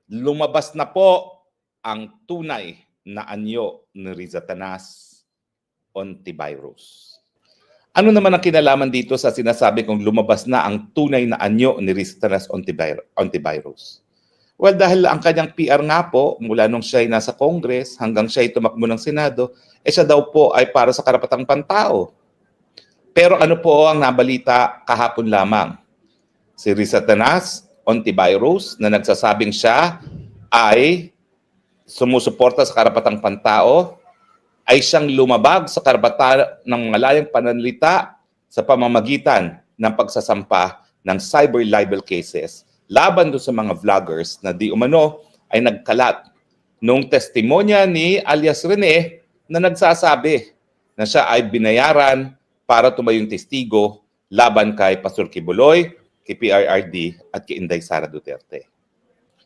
lumabas na po ang tunay na anyo ni Riza Tanas Ontiveros. Ano naman ang kinalaman dito sa sinasabi kong lumabas na ang tunay na anyo ni Riza Tanas Ontiveros? Well, dahil ang kanyang PR nga po, mula nung siya ay nasa Congress hanggang siya ay tumakbo ng Senado, siya daw po ay para sa karapatang pantao. Pero ano po ang nabalita kahapon lamang? Si Riza Tanas Ontiveros na nagsasabing siya ay sumusuporta sa karapatang pantao, ay siyang lumabag sa karapatan ng malayang pananalita sa pamamagitan ng pagsasampa ng cyber libel cases laban doon sa mga vloggers na di umano ay nagkalat nung testimonya ni alias Rene na nagsasabi na siya ay binayaran para tumayong testigo laban kay Pastor Kibuloy, kay PRRD at kay Inday Sara Duterte.